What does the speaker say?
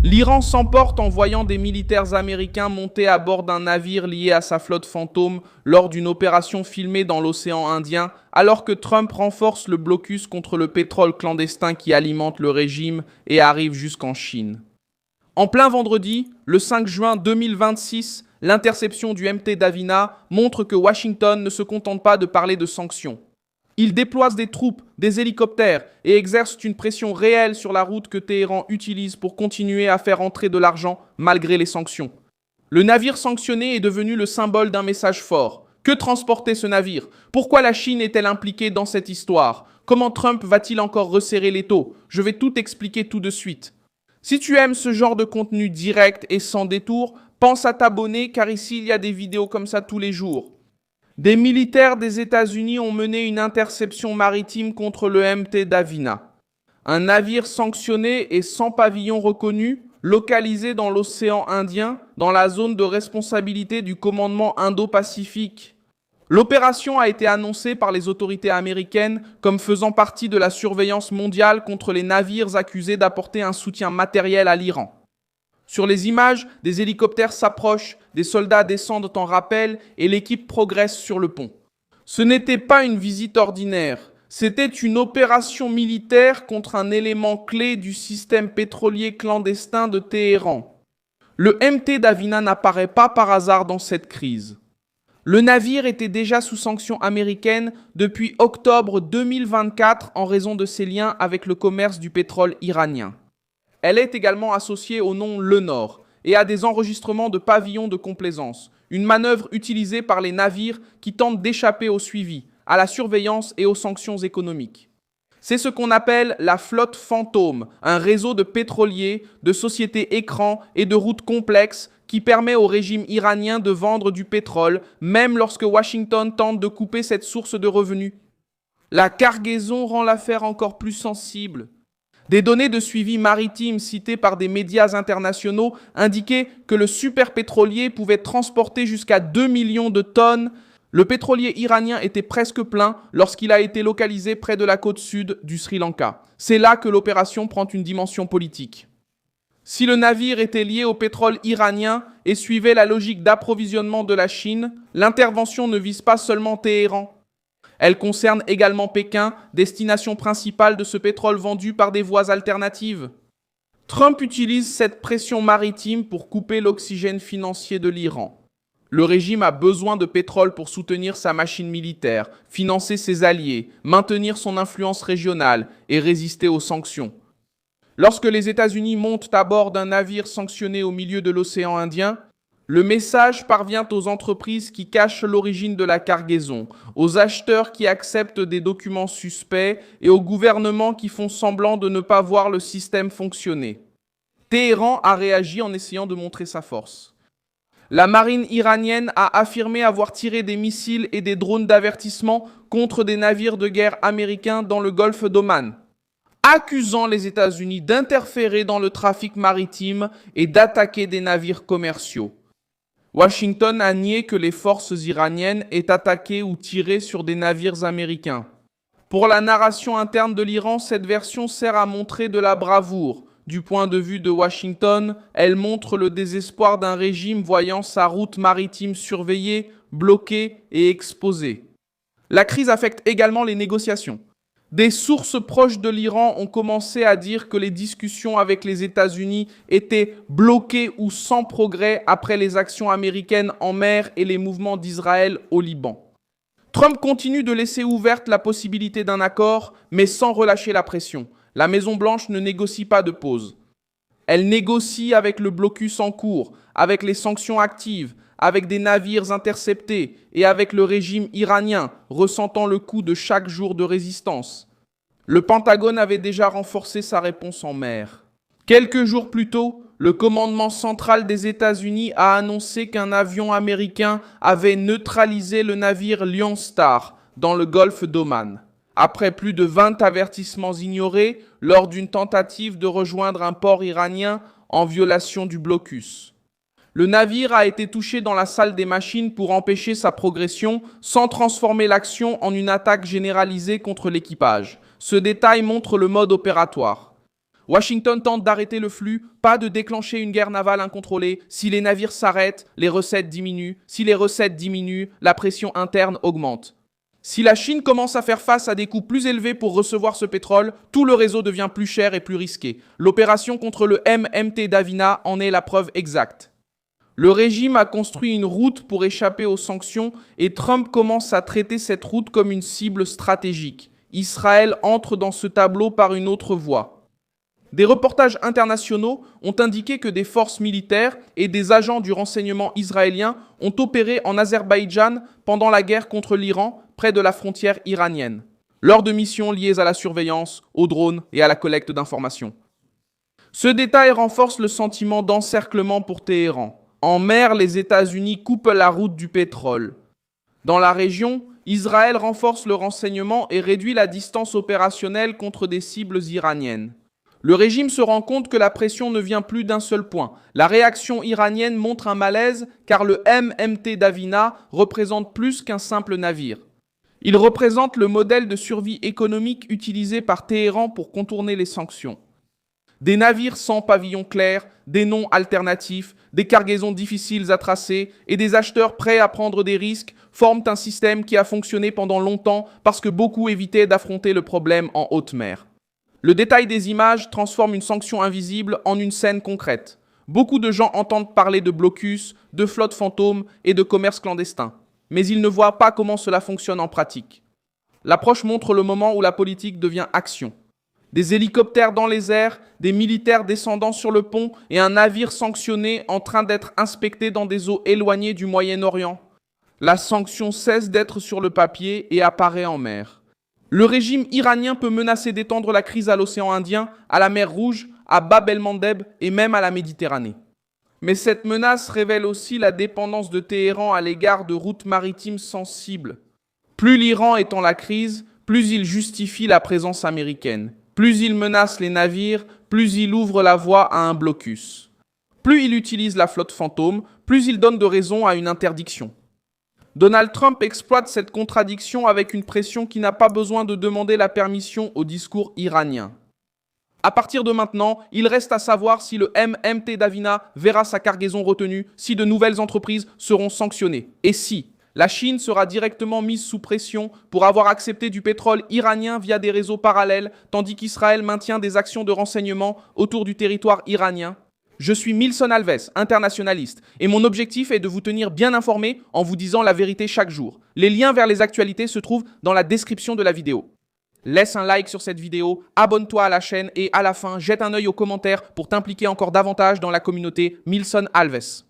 L'Iran s'emporte en voyant des militaires américains monter à bord d'un navire lié à sa flotte fantôme lors d'une opération filmée dans l'océan Indien, alors que Trump renforce le blocus contre le pétrole clandestin qui alimente le régime et arrive jusqu'en Chine. En plein vendredi, le 5 juin 2026, l'interception du MT Davina montre que Washington ne se contente pas de parler de sanctions. Il déploie des troupes, des hélicoptères et exerce une pression réelle sur la route que Téhéran utilise pour continuer à faire entrer de l'argent malgré les sanctions. Le navire sanctionné est devenu le symbole d'un message fort. Que transportait ce navire? Pourquoi la Chine est-elle impliquée dans cette histoire? Comment Trump va-t-il encore resserrer l'étau? Je vais tout expliquer tout de suite. Si tu aimes ce genre de contenu direct et sans détour, pense à t'abonner car ici il y a des vidéos comme ça tous les jours. Des militaires des États-Unis ont mené une interception maritime contre le MT Davina. Un navire sanctionné et sans pavillon reconnu, localisé dans l'océan Indien, dans la zone de responsabilité du commandement Indo-Pacifique. L'opération a été annoncée par les autorités américaines comme faisant partie de la surveillance mondiale contre les navires accusés d'apporter un soutien matériel à l'Iran. Sur les images, des hélicoptères s'approchent, des soldats descendent en rappel et l'équipe progresse sur le pont. Ce n'était pas une visite ordinaire, c'était une opération militaire contre un élément clé du système pétrolier clandestin de Téhéran. Le MT Davina n'apparaît pas par hasard dans cette crise. Le navire était déjà sous sanctions américaines depuis octobre 2024 en raison de ses liens avec le commerce du pétrole iranien. Elle est également associée au nom Le Nord et à des enregistrements de pavillons de complaisance, une manœuvre utilisée par les navires qui tentent d'échapper au suivi, à la surveillance et aux sanctions économiques. C'est ce qu'on appelle la flotte fantôme, un réseau de pétroliers, de sociétés écrans et de routes complexes qui permet au régime iranien de vendre du pétrole, même lorsque Washington tente de couper cette source de revenus. La cargaison rend l'affaire encore plus sensible. Des données de suivi maritime citées par des médias internationaux indiquaient que le superpétrolier pouvait transporter jusqu'à 2 millions de tonnes. Le pétrolier iranien était presque plein lorsqu'il a été localisé près de la côte sud du Sri Lanka. C'est là que l'opération prend une dimension politique. Si le navire était lié au pétrole iranien et suivait la logique d'approvisionnement de la Chine, l'intervention ne vise pas seulement Téhéran. Elle concerne également Pékin, destination principale de ce pétrole vendu par des voies alternatives. Trump utilise cette pression maritime pour couper l'oxygène financier de l'Iran. Le régime a besoin de pétrole pour soutenir sa machine militaire, financer ses alliés, maintenir son influence régionale et résister aux sanctions. Lorsque les États-Unis montent à bord d'un navire sanctionné au milieu de l'océan Indien, le message parvient aux entreprises qui cachent l'origine de la cargaison, aux acheteurs qui acceptent des documents suspects et aux gouvernements qui font semblant de ne pas voir le système fonctionner. Téhéran a réagi en essayant de montrer sa force. La marine iranienne a affirmé avoir tiré des missiles et des drones d'avertissement contre des navires de guerre américains dans le golfe d'Oman, accusant les États-Unis d'interférer dans le trafic maritime et d'attaquer des navires commerciaux. Washington a nié que les forces iraniennes aient attaqué ou tiré sur des navires américains. Pour la narration interne de l'Iran, cette version sert à montrer de la bravoure. Du point de vue de Washington, elle montre le désespoir d'un régime voyant sa route maritime surveillée, bloquée et exposée. La crise affecte également les négociations. Des sources proches de l'Iran ont commencé à dire que les discussions avec les États-Unis étaient bloquées ou sans progrès après les actions américaines en mer et les mouvements d'Israël au Liban. Trump continue de laisser ouverte la possibilité d'un accord, mais sans relâcher la pression. La Maison-Blanche ne négocie pas de pause. Elle négocie avec le blocus en cours, avec les sanctions actives, avec des navires interceptés et avec le régime iranien, ressentant le coût de chaque jour de résistance. Le Pentagone avait déjà renforcé sa réponse en mer. Quelques jours plus tôt, le commandement central des États-Unis a annoncé qu'un avion américain avait neutralisé le navire Lion Star dans le golfe d'Oman, après plus de 20 avertissements ignorés lors d'une tentative de rejoindre un port iranien en violation du blocus. Le navire a été touché dans la salle des machines pour empêcher sa progression sans transformer l'action en une attaque généralisée contre l'équipage. Ce détail montre le mode opératoire. Washington tente d'arrêter le flux, pas de déclencher une guerre navale incontrôlée. Si les navires s'arrêtent, les recettes diminuent. Si les recettes diminuent, la pression interne augmente. Si la Chine commence à faire face à des coûts plus élevés pour recevoir ce pétrole, tout le réseau devient plus cher et plus risqué. L'opération contre le MMT Davina en est la preuve exacte. Le régime a construit une route pour échapper aux sanctions et Trump commence à traiter cette route comme une cible stratégique. Israël entre dans ce tableau par une autre voie. Des reportages internationaux ont indiqué que des forces militaires et des agents du renseignement israélien ont opéré en Azerbaïdjan pendant la guerre contre l'Iran, près de la frontière iranienne, lors de missions liées à la surveillance, aux drones et à la collecte d'informations. Ce détail renforce le sentiment d'encerclement pour Téhéran. En mer, les États-Unis coupent la route du pétrole. Dans la région, Israël renforce le renseignement et réduit la distance opérationnelle contre des cibles iraniennes. Le régime se rend compte que la pression ne vient plus d'un seul point. La réaction iranienne montre un malaise car le MMT Davina représente plus qu'un simple navire. Il représente le modèle de survie économique utilisé par Téhéran pour contourner les sanctions. Des navires sans pavillon clair, des noms alternatifs, des cargaisons difficiles à tracer et des acheteurs prêts à prendre des risques forment un système qui a fonctionné pendant longtemps parce que beaucoup évitaient d'affronter le problème en haute mer. Le détail des images transforme une sanction invisible en une scène concrète. Beaucoup de gens entendent parler de blocus, de flottes fantômes et de commerce clandestin, mais ils ne voient pas comment cela fonctionne en pratique. L'approche montre le moment où la politique devient action. Des hélicoptères dans les airs, des militaires descendant sur le pont et un navire sanctionné en train d'être inspecté dans des eaux éloignées du Moyen-Orient. La sanction cesse d'être sur le papier et apparaît en mer. Le régime iranien peut menacer d'étendre la crise à l'océan Indien, à la mer Rouge, à Bab el-Mandeb et même à la Méditerranée. Mais cette menace révèle aussi la dépendance de Téhéran à l'égard de routes maritimes sensibles. Plus l'Iran est en la crise, plus il justifie la présence américaine. Plus il menace les navires, plus il ouvre la voie à un blocus. Plus il utilise la flotte fantôme, plus il donne de raison à une interdiction. Donald Trump exploite cette contradiction avec une pression qui n'a pas besoin de demander la permission au discours iranien. À partir de maintenant, il reste à savoir si le MMT Davina verra sa cargaison retenue, si de nouvelles entreprises seront sanctionnées, et si la Chine sera directement mise sous pression pour avoir accepté du pétrole iranien via des réseaux parallèles, tandis qu'Israël maintient des actions de renseignement autour du territoire iranien. Je suis Milson Alves, internationaliste, et mon objectif est de vous tenir bien informé en vous disant la vérité chaque jour. Les liens vers les actualités se trouvent dans la description de la vidéo. Laisse un like sur cette vidéo, abonne-toi à la chaîne et à la fin, jette un œil aux commentaires pour t'impliquer encore davantage dans la communauté Milson Alves.